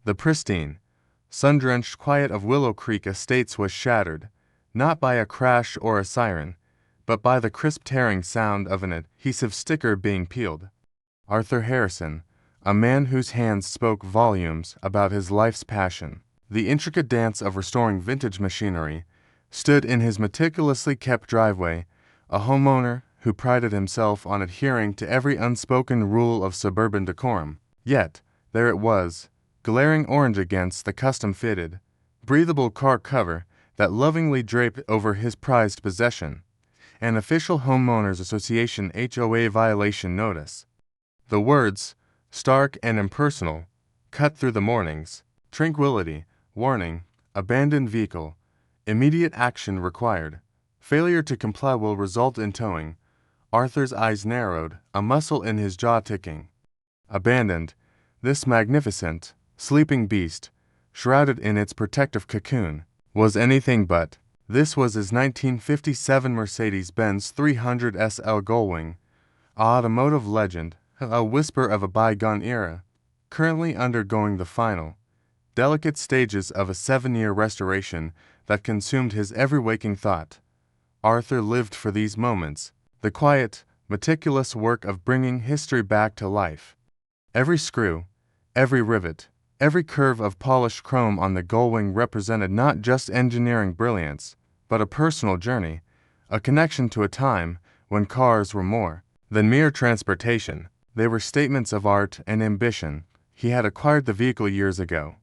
The pristine, sun-drenched quiet of Willow Creek Estates was shattered, not by a crash or a siren, but by the crisp tearing sound of an adhesive sticker being peeled. Arthur Harrison, a man whose hands spoke volumes about his life's passion, the intricate dance of restoring vintage machinery, stood in his meticulously kept driveway, a homeowner who prided himself on adhering to every unspoken rule of suburban decorum. Yet, there it was, glaring orange against the custom-fitted, breathable car cover that lovingly draped over his prized possession, an official Homeowners Association HOA violation notice. The words, stark and impersonal, cut through the mornings: tranquility, warning, abandoned vehicle, immediate action required. Failure to comply will result in towing. Arthur's eyes narrowed, a muscle in his jaw ticking. Abandoned, this magnificent, sleeping beast, shrouded in its protective cocoon, was anything but. This was his 1957 Mercedes-Benz 300 SL Gullwing, automotive legend, a whisper of a bygone era, currently undergoing the final, delicate stages of a 7-year restoration that consumed his every waking thought. Arthur lived for these moments, the quiet, meticulous work of bringing history back to life. Every screw, every rivet, every curve of polished chrome on the Gullwing represented not just engineering brilliance, but a personal journey, a connection to a time when cars were more than mere transportation. They were statements of art and ambition. He had acquired the vehicle years ago,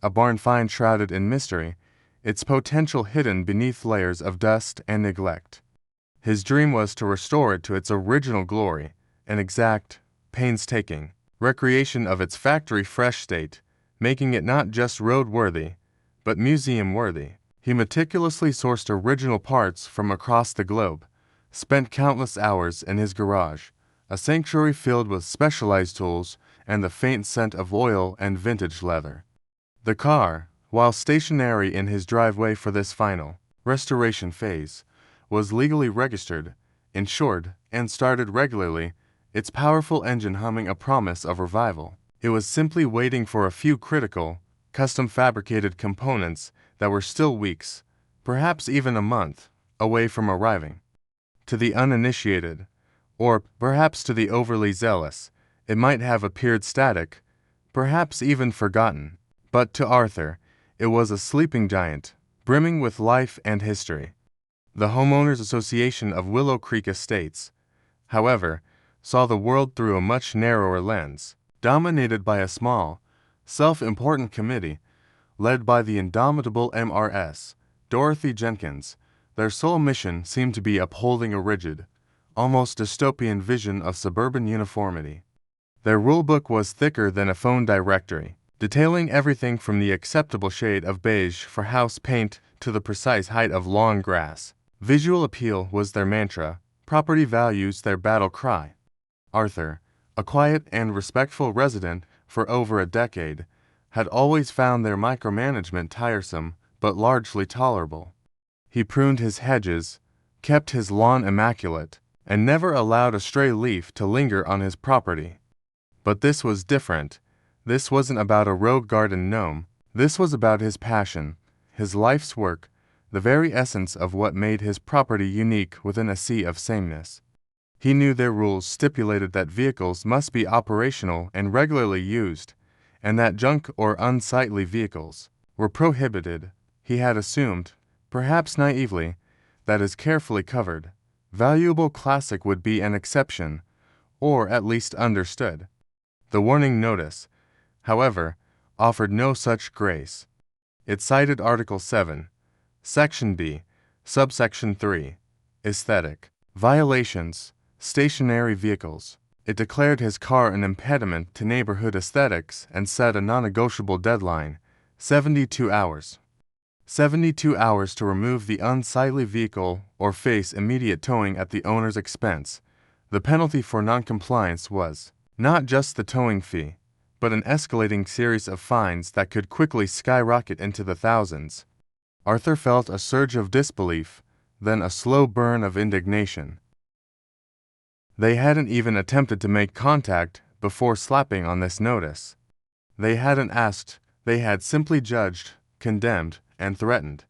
a barn find shrouded in mystery, its potential hidden beneath layers of dust and neglect. His dream was to restore it to its original glory, an exact, painstaking recreation of its factory-fresh state, making it not just roadworthy, but museum-worthy. He meticulously sourced original parts from across the globe, spent countless hours in his garage, a sanctuary filled with specialized tools and the faint scent of oil and vintage leather. The car, while stationary in his driveway for this final restoration phase, was legally registered, insured, and started regularly, its powerful engine humming a promise of revival. It was simply waiting for a few critical, custom-fabricated components that were still weeks, perhaps even a month, away from arriving. To the uninitiated, or perhaps to the overly zealous, it might have appeared static, perhaps even forgotten. But to Arthur, it was a sleeping giant, brimming with life and history. The Homeowners Association of Willow Creek Estates, however, saw the world through a much narrower lens, dominated by a small, self-important committee, led by the indomitable MRS, Dorothy Jenkins. Their sole mission seemed to be upholding a rigid, almost dystopian vision of suburban uniformity. Their rulebook was thicker than a phone directory, detailing everything from the acceptable shade of beige for house paint to the precise height of lawn grass. Visual appeal was their mantra, property values their battle cry. Arthur, a quiet and respectful resident for over a decade, had always found their micromanagement tiresome but largely tolerable. He pruned his hedges, kept his lawn immaculate, and never allowed a stray leaf to linger on his property. But this was different. This wasn't about a rogue garden gnome. This was about his passion, his life's work, the very essence of what made his property unique within a sea of sameness. He knew their rules stipulated that vehicles must be operational and regularly used, and that junk or unsightly vehicles were prohibited. He had assumed, perhaps naively, that as carefully covered, valuable classic would be an exception, or at least understood. The warning notice, however, offered no such grace. It cited Article 7, Section B, Subsection 3, Aesthetic Violations, Stationary Vehicles. It declared his car an impediment to neighborhood aesthetics and set a non-negotiable deadline, 72 hours. 72 hours to remove the unsightly vehicle or face immediate towing at the owner's expense. The penalty for noncompliance was not just the towing fee, but an escalating series of fines that could quickly skyrocket into the thousands. Arthur felt a surge of disbelief, then a slow burn of indignation. They hadn't even attempted to make contact before slapping on this notice. They hadn't asked, They had simply judged, condemned, and threatened.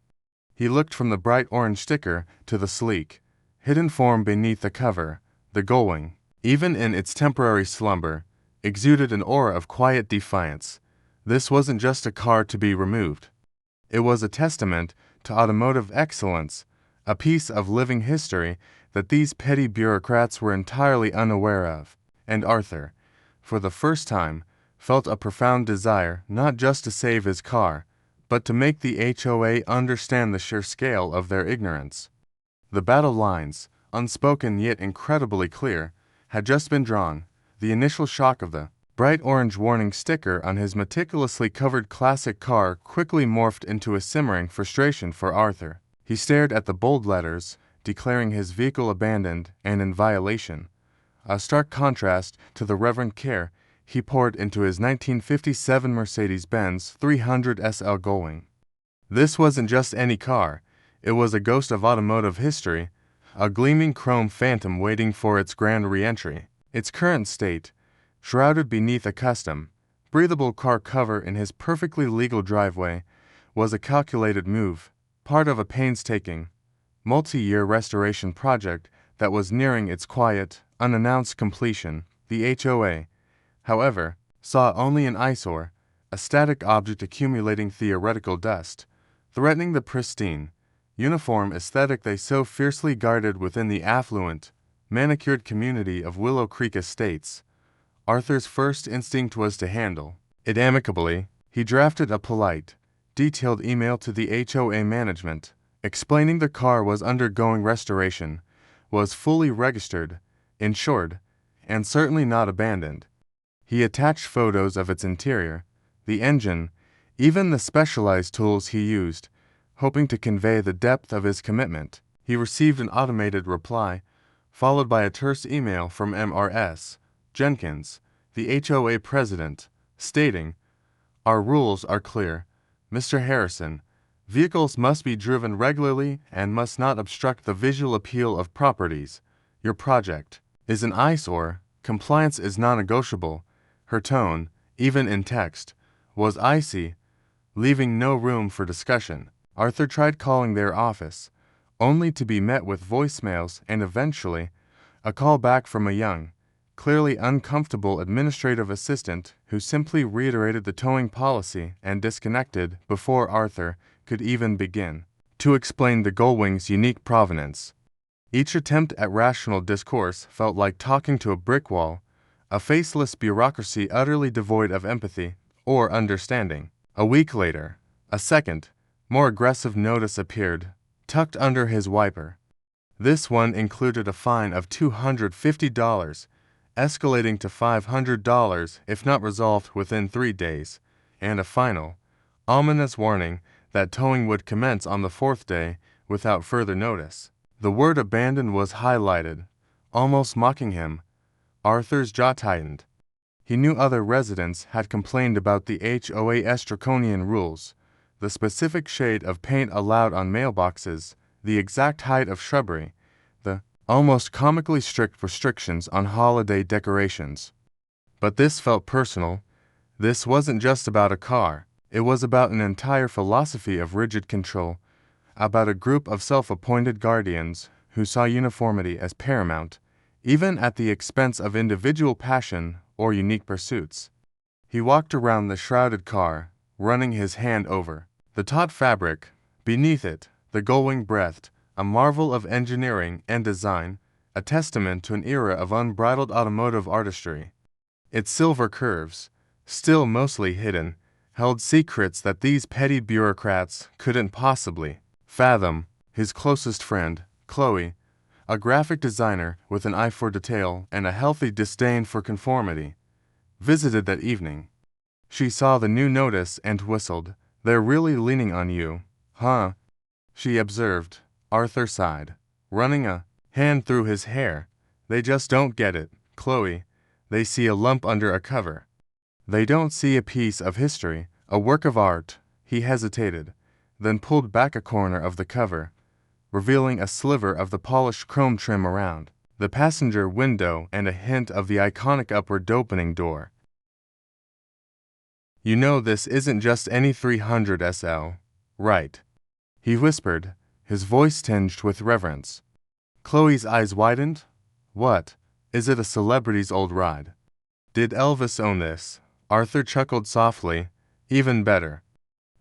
He looked from the bright orange sticker to the sleek, hidden form beneath the cover. The Gullwing, even in its temporary slumber, exuded an aura of quiet defiance. This wasn't just a car to be removed. It was a testament to automotive excellence, a piece of living history that these petty bureaucrats were entirely unaware of. And Arthur, for the first time, felt a profound desire not just to save his car, but to make the HOA understand the sheer scale of their ignorance. The battle lines, unspoken yet incredibly clear, had just been drawn. The initial shock of the bright orange warning sticker on his meticulously covered classic car quickly morphed into a simmering frustration for Arthur. He stared at the bold letters, declaring his vehicle abandoned and in violation, a stark contrast to the reverent care he poured into his 1957 Mercedes-Benz 300 SL Gullwing. This wasn't just any car, it was a ghost of automotive history, a gleaming chrome phantom waiting for its grand re-entry. Its current state, shrouded beneath a custom, breathable car cover in his perfectly legal driveway, was a calculated move, part of a painstaking, multi-year restoration project that was nearing its quiet, unannounced completion. The HOA, however, saw only an eyesore, a static object accumulating theoretical dust, threatening the pristine, uniform aesthetic they so fiercely guarded within the affluent, manicured community of Willow Creek Estates. Arthur's first instinct was to handle it amicably. He drafted a polite, detailed email to the HOA management, explaining the car was undergoing restoration, was fully registered, insured, and certainly not abandoned. He attached photos of its interior, the engine, even the specialized tools he used, hoping to convey the depth of his commitment. He received an automated reply, followed by a terse email from Mrs. Jenkins, the HOA president, stating, "Our rules are clear. Mr. Harrison, vehicles must be driven regularly and must not obstruct the visual appeal of properties. Your project is an eyesore. Compliance is non-negotiable." Her tone, even in text, was icy, leaving no room for discussion. Arthur tried calling their office, only to be met with voicemails and eventually a call back from a young, clearly uncomfortable administrative assistant who simply reiterated the towing policy and disconnected before Arthur could even begin to explain the Gullwing's unique provenance. Each attempt at rational discourse felt like talking to a brick wall, a faceless bureaucracy utterly devoid of empathy or understanding. A week later, a second, more aggressive notice appeared, tucked under his wiper. This one included a fine of $250, escalating to $500 if not resolved within 3 days, and a final, ominous warning that towing would commence on the 4th day without further notice. The word abandoned was highlighted, almost mocking him. Arthur's jaw tightened. He knew other residents had complained about the HOA's draconian rules, the specific shade of paint allowed on mailboxes, the exact height of shrubbery, the almost comically strict restrictions on holiday decorations. But this felt personal. This wasn't just about a car. It was about an entire philosophy of rigid control, about a group of self-appointed guardians who saw uniformity as paramount, even at the expense of individual passion or unique pursuits. He walked around the shrouded car, running his hand over the taut fabric. Beneath it, the Gullwing breathed, a marvel of engineering and design, a testament to an era of unbridled automotive artistry. Its silver curves, still mostly hidden, held secrets that these petty bureaucrats couldn't possibly fathom. His closest friend, Chloe, a graphic designer with an eye for detail and a healthy disdain for conformity, visited that evening. She saw the new notice and whistled. "They're really leaning on you, huh?" she observed. Arthur sighed, running a hand through his hair. "They just don't get it, Chloe. They see a lump under a cover. They don't see a piece of history, a work of art." He hesitated, then pulled back a corner of the cover, revealing a sliver of the polished chrome trim around the passenger window and a hint of the iconic upward opening door. You know this isn't just any 300 SL, right? He whispered, his voice tinged with reverence. Chloe's eyes widened. What? Is it a celebrity's old ride? Did Elvis own this? Arthur chuckled softly. Even better.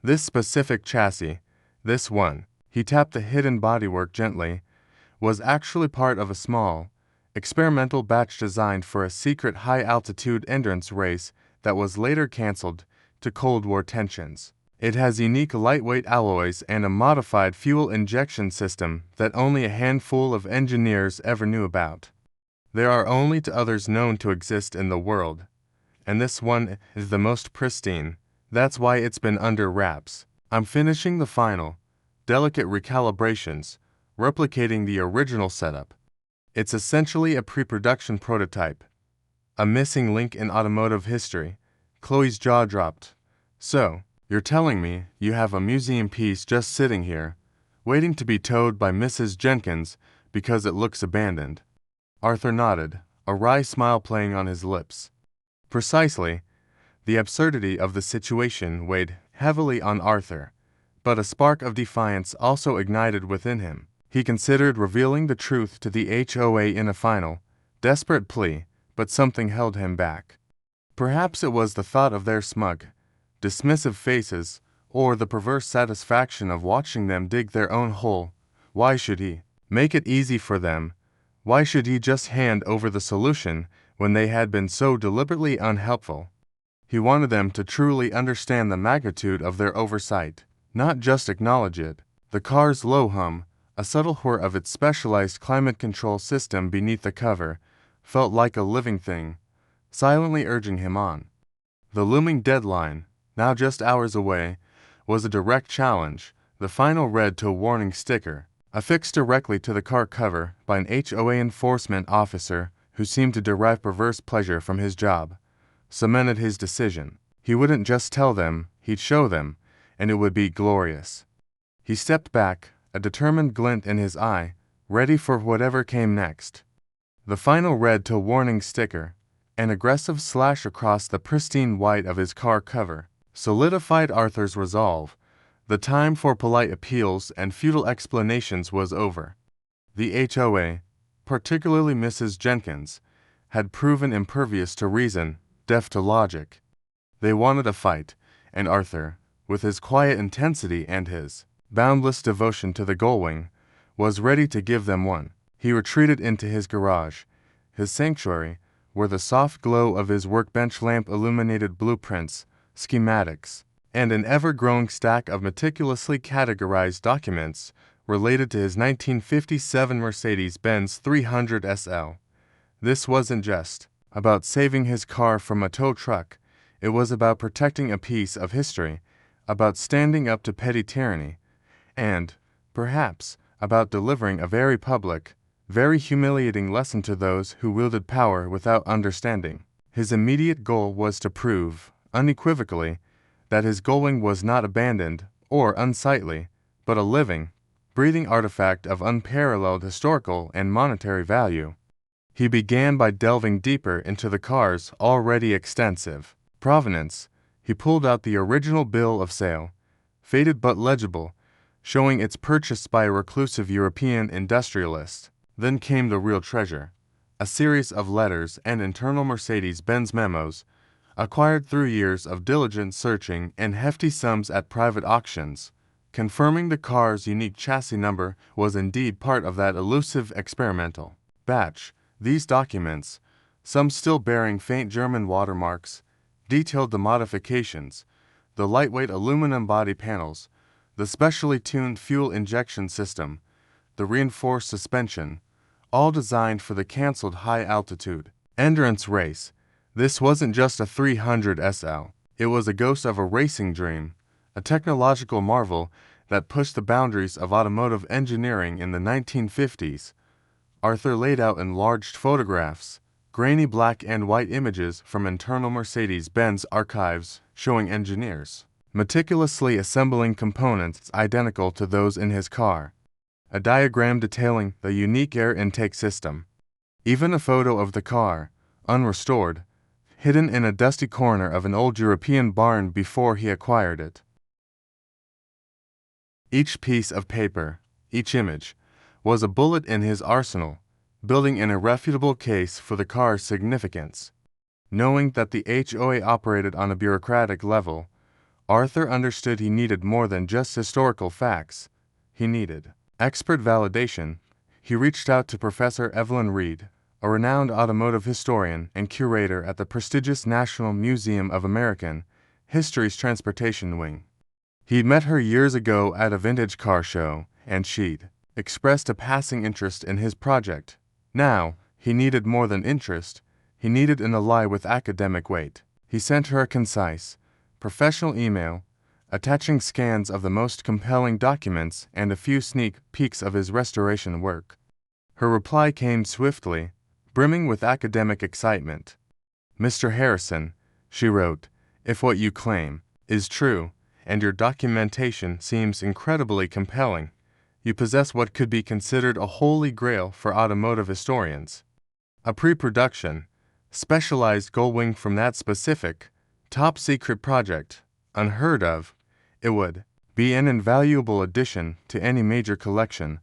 This specific chassis, this one, he tapped the hidden bodywork gently, was actually part of a small, experimental batch designed for a secret high-altitude endurance race that was later canceled to Cold War tensions. It has unique lightweight alloys and a modified fuel injection system that only a handful of engineers ever knew about. There are only two others known to exist in the world, and this one is the most pristine. That's why it's been under wraps. I'm finishing the final, delicate recalibrations, replicating the original setup. It's essentially a pre-production prototype, a missing link in automotive history. Chloe's jaw dropped. So, you're telling me you have a museum piece just sitting here, waiting to be towed by Mrs. Jenkins because it looks abandoned? Arthur nodded, a wry smile playing on his lips. Precisely. The absurdity of the situation weighed heavily on Arthur, but a spark of defiance also ignited within him. He considered revealing the truth to the HOA in a final, desperate plea, but something held him back. Perhaps it was the thought of their smug, dismissive faces, or the perverse satisfaction of watching them dig their own hole. Why should he make it easy for them? Why should he just hand over the solution when they had been so deliberately unhelpful? He wanted them to truly understand the magnitude of their oversight, not just acknowledge it. The car's low hum, a subtle whir of its specialized climate control system beneath the cover, felt like a living thing, silently urging him on. The looming deadline, now just hours away, was a direct challenge, the final red to warning sticker, affixed directly to the car cover by an HOA enforcement officer who seemed to derive perverse pleasure from his job, cemented his decision. He wouldn't just tell them, he'd show them, and it would be glorious. He stepped back, a determined glint in his eye, ready for whatever came next. The final red to warning sticker, an aggressive slash across the pristine white of his car cover, solidified Arthur's resolve. The time for polite appeals and futile explanations was over. The HOA, particularly Mrs. Jenkins, had proven impervious to reason, deaf to logic. They wanted a fight, and Arthur, with his quiet intensity and his boundless devotion to the Gullwing, was ready to give them one. He retreated into his garage, his sanctuary, where the soft glow of his workbench lamp illuminated blueprints, schematics, and an ever-growing stack of meticulously categorized documents related to his 1957 Mercedes-Benz 300 SL. This wasn't just about saving his car from a tow truck. It was about protecting a piece of history, about standing up to petty tyranny, and, perhaps, about delivering a very public, very humiliating lesson to those who wielded power without understanding. His immediate goal was to prove, unequivocally, that his Gullwing was not abandoned or unsightly, but a living, breathing artifact of unparalleled historical and monetary value. He began by delving deeper into the car's already extensive provenance. He pulled out the original bill of sale, faded but legible, showing its purchase by a reclusive European industrialist. Then came the real treasure, a series of letters and internal Mercedes-Benz memos, acquired through years of diligent searching and hefty sums at private auctions, confirming the car's unique chassis number was indeed part of that elusive experimental batch. These documents, some still bearing faint German watermarks, detailed the modifications, the lightweight aluminum body panels, the specially tuned fuel injection system, the reinforced suspension, all designed for the canceled high-altitude endurance race. This wasn't just a 300 SL. It was a ghost of a racing dream, a technological marvel that pushed the boundaries of automotive engineering in the 1950s. Arthur laid out enlarged photographs, grainy black and white images from internal Mercedes-Benz archives showing engineers meticulously assembling components identical to those in his car, a diagram detailing the unique air intake system, even a photo of the car, unrestored, hidden in a dusty corner of an old European barn before he acquired it. Each piece of paper, each image, was a bullet in his arsenal, building an irrefutable case for the car's significance. Knowing that the HOA operated on a bureaucratic level, Arthur understood he needed more than just historical facts. He needed expert validation. He reached out to Professor Evelyn Reed, a renowned automotive historian and curator at the prestigious National Museum of American History's Transportation Wing. He'd met her years ago at a vintage car show, and she'd expressed a passing interest in his project. Now, he needed more than interest. He needed an ally with academic weight. He sent her a concise, professional email, attaching scans of the most compelling documents and a few sneak peeks of his restoration work. Her reply came swiftly, brimming with academic excitement. "Mr. Harrison," she wrote, "if what you claim is true, and your documentation seems incredibly compelling, you possess what could be considered a holy grail for automotive historians. A pre-production, specialized Gullwing from that specific, top-secret project, unheard of. It would be an invaluable addition to any major collection,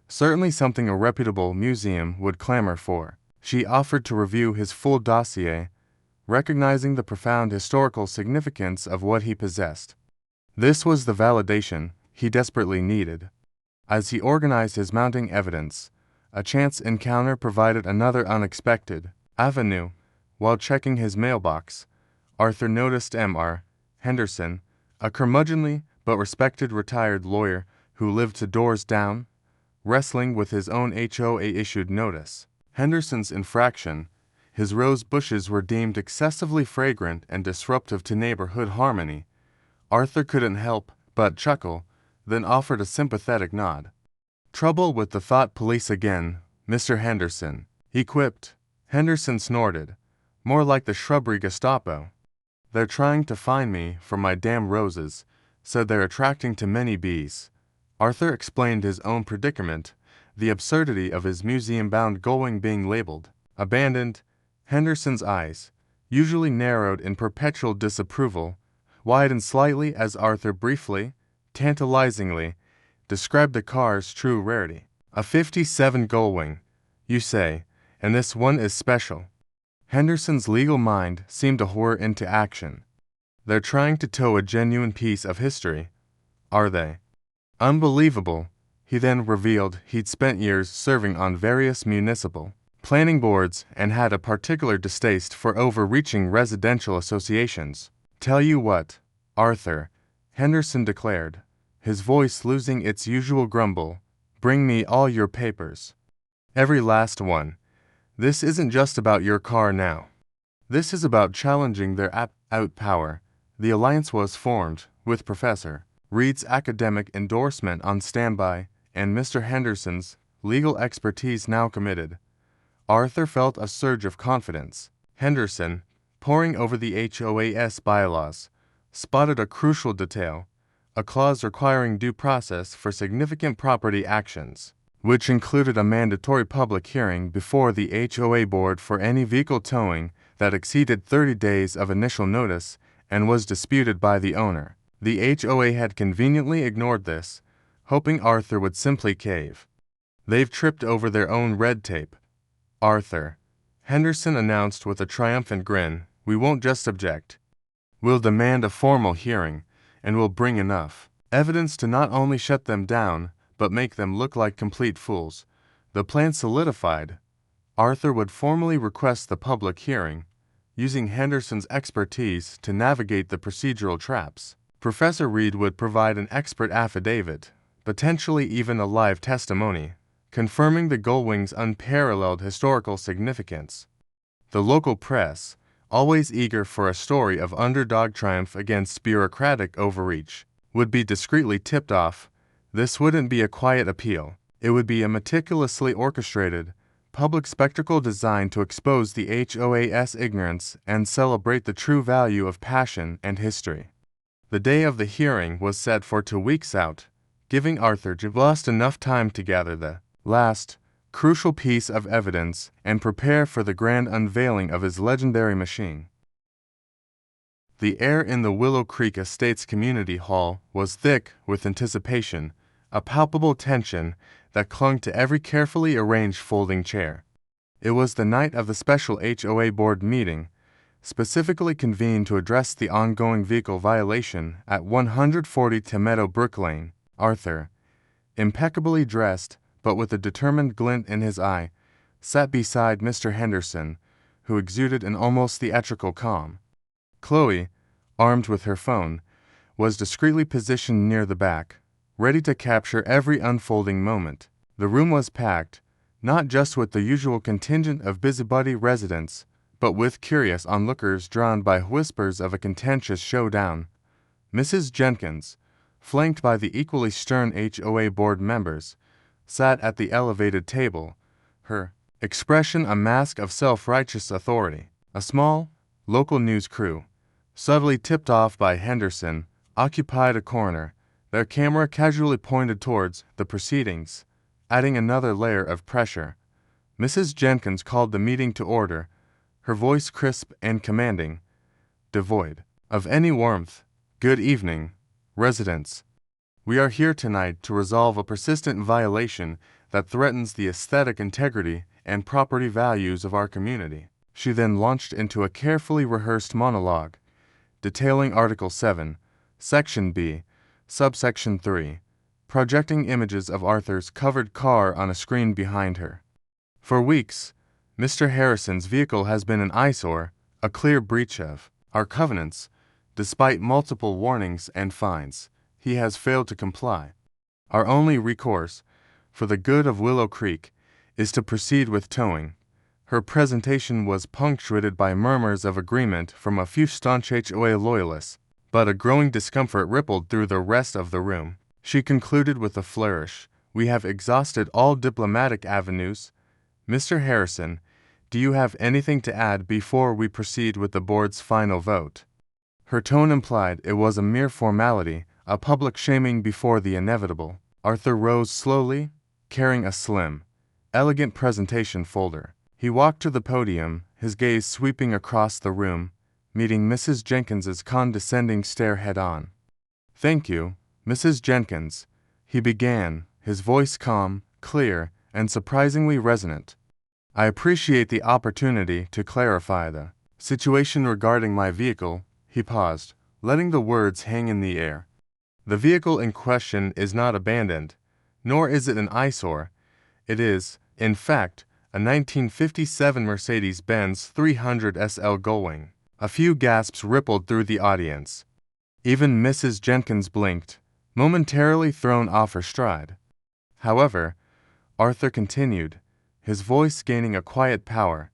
certainly something a reputable museum would clamor for." She offered to review his full dossier, recognizing the profound historical significance of what he possessed. This was the validation he desperately needed. As he organized his mounting evidence, a chance encounter provided another unexpected avenue. While checking his mailbox, Arthur noticed M.R. Henderson, a curmudgeonly but respected retired lawyer who lived 2 doors down, wrestling with his own HOA-issued notice. Henderson's infraction: his rose bushes were deemed excessively fragrant and disruptive to neighborhood harmony. Arthur couldn't help but chuckle, then offered a sympathetic nod. "Trouble with the thought police again, Mr. Henderson," he quipped. Henderson snorted, "More like the shrubbery Gestapo. They're trying to find me for my damn roses, said they're attracting too many bees." Arthur explained his own predicament, the absurdity of his museum-bound Gullwing being labeled abandoned. Henderson's eyes, usually narrowed in perpetual disapproval, widened slightly as Arthur briefly, tantalizingly, described the car's true rarity. "A 57 Gullwing, you say, and this one is special." Henderson's legal mind seemed to whir into action. "They're trying to tow a genuine piece of history, are they?" Unbelievable. He then revealed he'd spent years serving on various municipal planning boards and had a particular distaste for overreaching residential associations. "Tell you what, Arthur," Henderson declared, his voice losing its usual grumble, "bring me all your papers. Every last one. This isn't just about your car now. This is about challenging their out power." The alliance was formed, with Professor Reed's academic endorsement on standby and Mr. Henderson's legal expertise now committed. Arthur felt a surge of confidence. Henderson, poring over the HOA's bylaws, spotted a crucial detail: a clause requiring due process for significant property actions, which included a mandatory public hearing before the HOA board for any vehicle towing that exceeded 30 days of initial notice and was disputed by the owner. The HOA had conveniently ignored this, hoping Arthur would simply cave. "They've tripped over their own red tape, Arthur," Henderson announced with a triumphant grin. "We won't just object. We'll demand a formal hearing, and we'll bring enough evidence to not only shut them down, but make them look like complete fools." The plan solidified. Arthur would formally request the public hearing, using Henderson's expertise to navigate the procedural traps. Professor Reed would provide an expert affidavit, potentially even a live testimony, confirming the Gullwing's unparalleled historical significance. The local press, always eager for a story of underdog triumph against bureaucratic overreach, would be discreetly tipped off. This wouldn't be a quiet appeal. It would be a meticulously orchestrated, public spectacle designed to expose the HOA's ignorance and celebrate the true value of passion and history. The day of the hearing was set for 2 weeks out, giving Arthur just enough time to gather the last, crucial piece of evidence and prepare for the grand unveiling of his legendary machine. The air in the Willow Creek Estates Community Hall was thick with anticipation, a palpable tension that clung to every carefully arranged folding chair. It was the night of the special HOA board meeting, specifically convened to address the ongoing vehicle violation at 140 Meadowbrook Lane. Arthur, impeccably dressed, but with a determined glint in his eye, sat beside Mr. Henderson, who exuded an almost theatrical calm. Chloe, armed with her phone, was discreetly positioned near the back, ready to capture every unfolding moment. The room was packed, not just with the usual contingent of busybody residents, but with curious onlookers drawn by whispers of a contentious showdown. Mrs. Jenkins, flanked by the equally stern HOA board members, sat at the elevated table, her expression a mask of self-righteous authority. A small, local news crew, subtly tipped off by Henderson, occupied a corner, their camera casually pointed towards the proceedings, adding another layer of pressure. Mrs. Jenkins called the meeting to order, her voice crisp and commanding, devoid of any warmth. "Good evening, residents. We are here tonight to resolve a persistent violation that threatens the aesthetic integrity and property values of our community." She then launched into a carefully rehearsed monologue, detailing Article 7, Section B, Subsection 3, projecting images of Arthur's covered car on a screen behind her. For weeks, Mr. Harrison's vehicle has been an eyesore, a clear breach of our covenants. Despite multiple warnings and fines, he has failed to comply. Our only recourse, for the good of Willow Creek, is to proceed with towing. Her presentation was punctuated by murmurs of agreement from a few staunch HOA loyalists, but a growing discomfort rippled through the rest of the room. She concluded with a flourish, "We have exhausted all diplomatic avenues. Mr. Harrison, do you have anything to add before we proceed with the board's final vote?" Her tone implied it was a mere formality, a public shaming before the inevitable. Arthur rose slowly, carrying a slim, elegant presentation folder. He walked to the podium, his gaze sweeping across the room, meeting Mrs. Jenkins's condescending stare head-on. "Thank you, Mrs. Jenkins," he began, his voice calm, clear, and surprisingly resonant. "I appreciate the opportunity to clarify the situation regarding my vehicle." He paused, letting the words hang in the air. "The vehicle in question is not abandoned, nor is it an eyesore. It is, in fact, a 1957 Mercedes-Benz 300 SL Gullwing." A few gasps rippled through the audience. Even Mrs. Jenkins blinked, momentarily thrown off her stride. However, Arthur continued, his voice gaining a quiet power.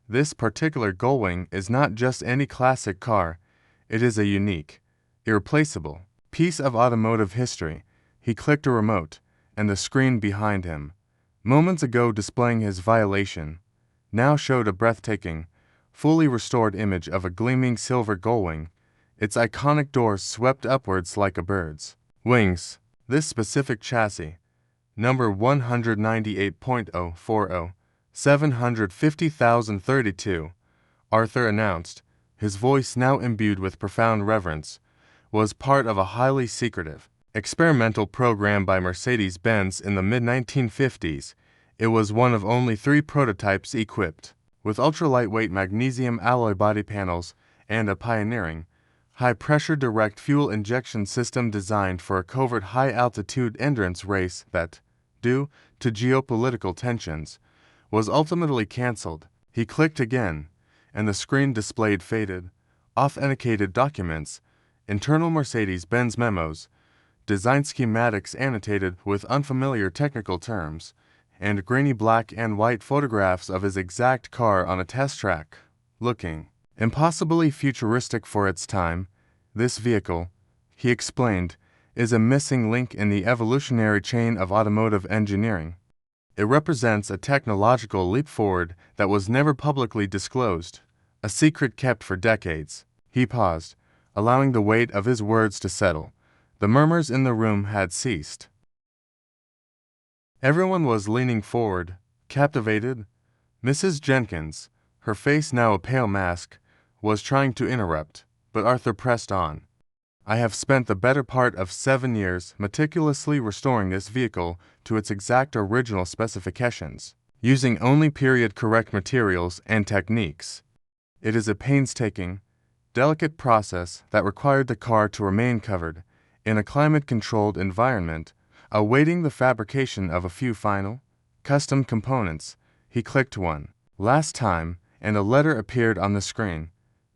"This particular Gullwing is not just any classic car, it is a unique, irreplaceable piece of automotive history." He clicked a remote, and the screen behind him, moments ago displaying his violation, now showed a breathtaking, fully restored image of a gleaming silver Gullwing, its iconic doors swept upwards like a bird's wings. This specific chassis, number 198.040, 750,032, Arthur announced, his voice now imbued with profound reverence, was part of a highly secretive, experimental program by Mercedes-Benz in the mid-1950s. It was one of only 3 prototypes equipped with ultra-lightweight magnesium alloy body panels and a pioneering, high-pressure direct fuel injection system designed for a covert high-altitude endurance race that, due to geopolitical tensions, was ultimately cancelled. He clicked again, and the screen displayed faded, authenticated documents, internal Mercedes-Benz memos, design schematics annotated with unfamiliar technical terms, and grainy black and white photographs of his exact car on a test track. Looking impossibly futuristic for its time, this vehicle, he explained, is a missing link in the evolutionary chain of automotive engineering. It represents a technological leap forward that was never publicly disclosed, a secret kept for decades. He paused, allowing the weight of his words to settle. The murmurs in the room had ceased. Everyone was leaning forward, captivated. Mrs. Jenkins, her face now a pale mask, was trying to interrupt, But Arthur pressed on. I have spent the better part of 7 years meticulously restoring this vehicle to its exact original specifications, using only period-correct materials and techniques. It is a painstaking, delicate process that required the car to remain covered in a climate-controlled environment, awaiting the fabrication of a few final, custom components. He clicked one last time, and a letter appeared on the screen,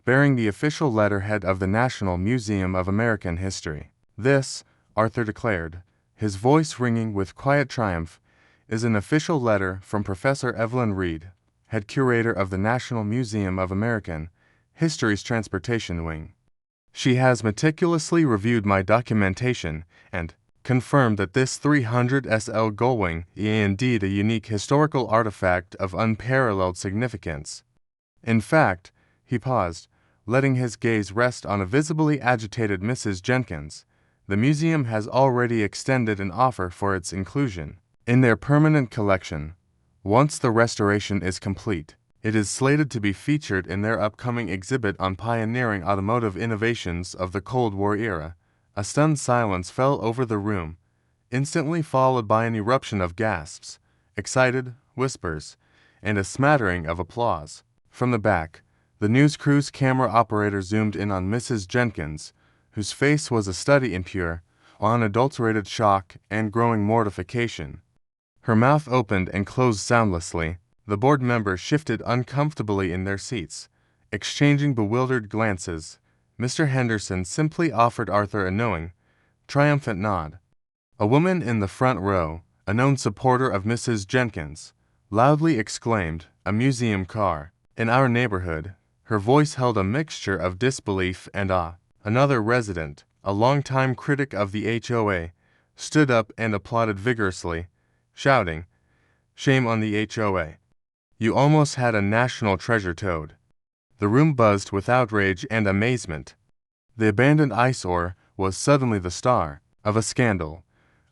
bearing the official letterhead of the National Museum of American History. This, Arthur declared, his voice ringing with quiet triumph, is an official letter from Professor Evelyn Reed, head curator of the National Museum of American History's Transportation Wing. She has meticulously reviewed my documentation and confirmed that this 300 SL Gullwing is indeed a unique historical artifact of unparalleled significance. In fact, he paused, letting his gaze rest on a visibly agitated Mrs. Jenkins. The museum has already extended an offer for its inclusion in their permanent collection. Once the restoration is complete, it is slated to be featured in their upcoming exhibit on pioneering automotive innovations of the Cold War era. A stunned silence fell over the room, instantly followed by an eruption of gasps, excited whispers, and a smattering of applause. From the back, the news crew's camera operator zoomed in on Mrs. Jenkins, whose face was a study in pure, unadulterated shock and growing mortification. Her mouth opened and closed soundlessly. The board members shifted uncomfortably in their seats, exchanging bewildered glances. Mr. Henderson simply offered Arthur a knowing, triumphant nod. A woman in the front row, a known supporter of Mrs. Jenkins, loudly exclaimed, "A museum car! In our neighborhood!" Her voice held a mixture of disbelief and awe. Another resident, a longtime critic of the HOA, stood up and applauded vigorously, shouting, "Shame on the HOA! You almost had a national treasure towed." The room buzzed with outrage and amazement. The abandoned eyesore was suddenly the star of a scandal,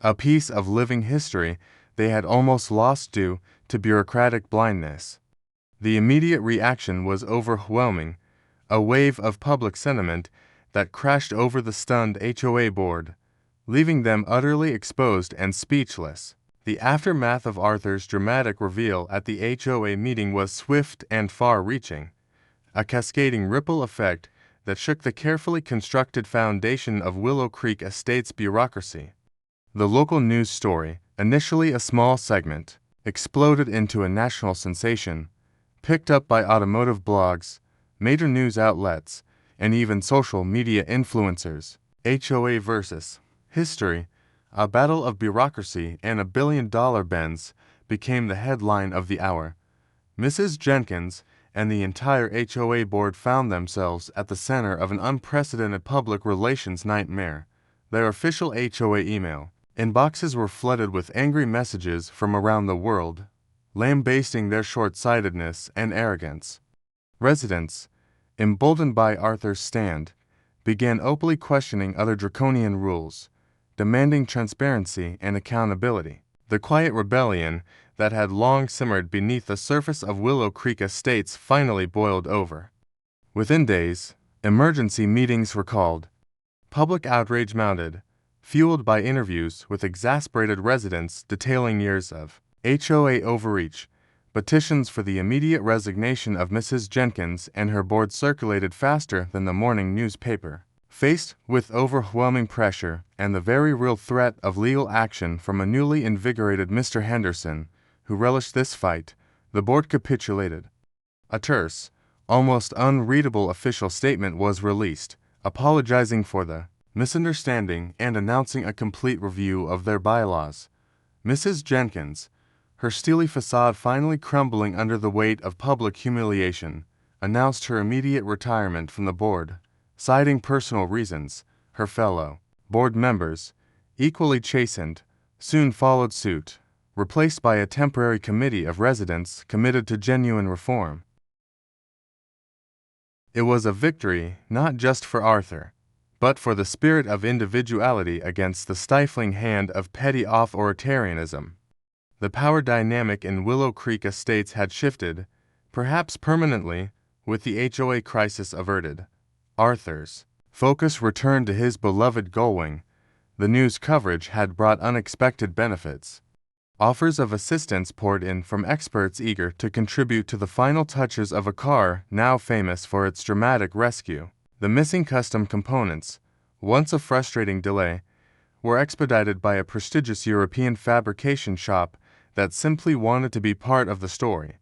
a piece of living history they had almost lost due to bureaucratic blindness. The immediate reaction was overwhelming, a wave of public sentiment that crashed over the stunned HOA board, leaving them utterly exposed and speechless. The aftermath of Arthur's dramatic reveal at the HOA meeting was swift and far-reaching, a cascading ripple effect that shook the carefully constructed foundation of Willow Creek Estate's bureaucracy. The local news story, initially a small segment, exploded into a national sensation, picked up by automotive blogs, major news outlets, and even social media influencers. HOA versus history, a battle of bureaucracy and a billion-dollar Benz, became the headline of the hour. Mrs. Jenkins and the entire HOA board found themselves at the center of an unprecedented public relations nightmare. Their official HOA email inboxes were flooded with angry messages from around the world, lambasting their short-sightedness and arrogance. Residents, emboldened by Arthur's stand, began openly questioning other draconian rules, demanding transparency and accountability. The quiet rebellion that had long simmered beneath the surface of Willow Creek Estates finally boiled over. Within days, emergency meetings were called. Public outrage mounted, fueled by interviews with exasperated residents detailing years of HOA overreach. Petitions for the immediate resignation of Mrs. Jenkins and her board circulated faster than the morning newspaper. Faced with overwhelming pressure and the very real threat of legal action from a newly invigorated Mr. Henderson, who relished this fight, the board capitulated. A terse, almost unreadable official statement was released, apologizing for the misunderstanding and announcing a complete review of their bylaws. Mrs. Jenkins, her steely facade finally crumbling under the weight of public humiliation, announced her immediate retirement from the board, citing personal reasons. Her fellow board members, equally chastened, soon followed suit, replaced by a temporary committee of residents committed to genuine reform. It was a victory not just for Arthur, but for the spirit of individuality against the stifling hand of petty authoritarianism. The power dynamic in Willow Creek Estates had shifted, perhaps permanently, with the HOA crisis averted. Arthur's focus returned to his beloved Gullwing. The news coverage had brought unexpected benefits. Offers of assistance poured in from experts eager to contribute to the final touches of a car now famous for its dramatic rescue. The missing custom components, once a frustrating delay, were expedited by a prestigious European fabrication shop that simply wanted to be part of the story.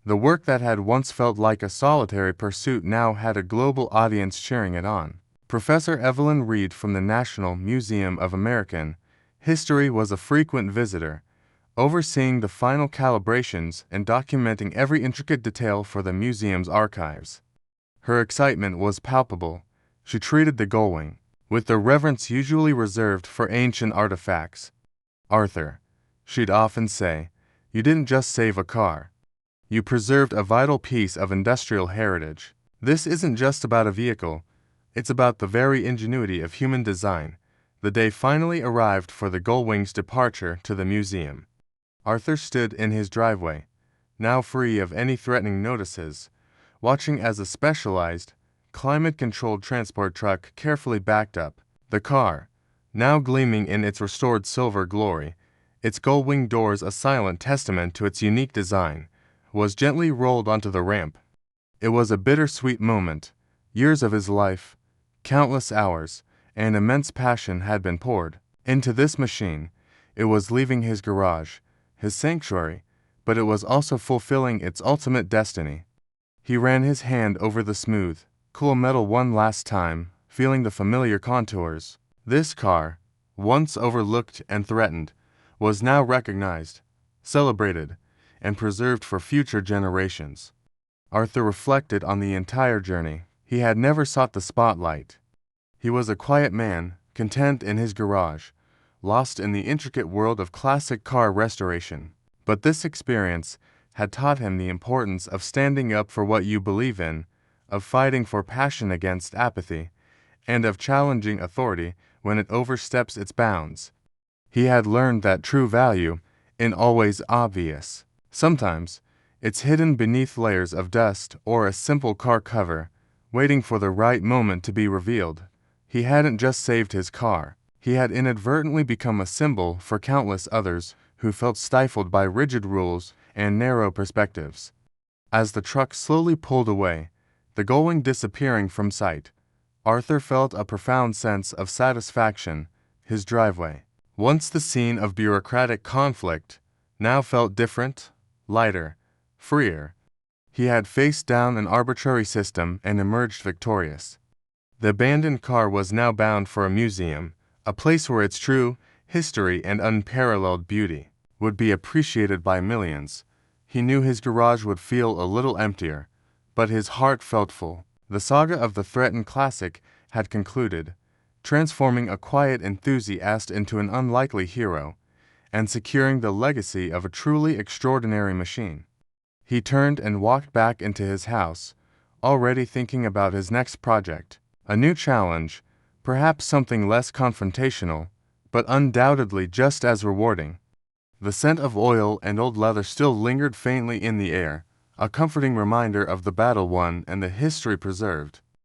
The work that had once felt like a solitary pursuit now had a global audience cheering it on. Professor Evelyn Reed from the National Museum of American History was a frequent visitor, overseeing the final calibrations and documenting every intricate detail for the museum's archives. Her excitement was palpable. She treated the Gullwing with the reverence usually reserved for ancient artifacts. "Arthur," she'd often say, "you didn't just save a car. You preserved a vital piece of industrial heritage. This isn't just about a vehicle, it's about the very ingenuity of human design." The day finally arrived for the Gullwing's departure to the museum. Arthur stood in his driveway, now free of any threatening notices, watching as a specialized, climate-controlled transport truck carefully backed up. The car, now gleaming in its restored silver glory, its Gullwing doors a silent testament to its unique design, was gently rolled onto the ramp. It was a bittersweet moment. Years of his life, countless hours, and immense passion had been poured into this machine. It was leaving his garage, his sanctuary, but it was also fulfilling its ultimate destiny. He ran his hand over the smooth, cool metal one last time, feeling the familiar contours. This car, once overlooked and threatened, was now recognized, celebrated, and preserved for future generations. Arthur reflected on the entire journey. He had never sought the spotlight. He was a quiet man, content in his garage, lost in the intricate world of classic car restoration. But this experience had taught him the importance of standing up for what you believe in, of fighting for passion against apathy, and of challenging authority when it oversteps its bounds. He had learned that true value isn't always obvious. Sometimes, it's hidden beneath layers of dust or a simple car cover, waiting for the right moment to be revealed. He hadn't just saved his car. He had inadvertently become a symbol for countless others who felt stifled by rigid rules and narrow perspectives. As the truck slowly pulled away, the Gullwing disappearing from sight, Arthur felt a profound sense of satisfaction. His driveway, once the scene of bureaucratic conflict, now felt different, lighter, freer. He had faced down an arbitrary system and emerged victorious. The abandoned car was now bound for a museum, a place where its true history and unparalleled beauty would be appreciated by millions. He knew his garage would feel a little emptier, but his heart felt full. The saga of the threatened classic had concluded, transforming a quiet enthusiast into an unlikely hero, and securing the legacy of a truly extraordinary machine. He turned and walked back into his house, already thinking about his next project, a new challenge, perhaps something less confrontational, but undoubtedly just as rewarding. The scent of oil and old leather still lingered faintly in the air, a comforting reminder of the battle won and the history preserved.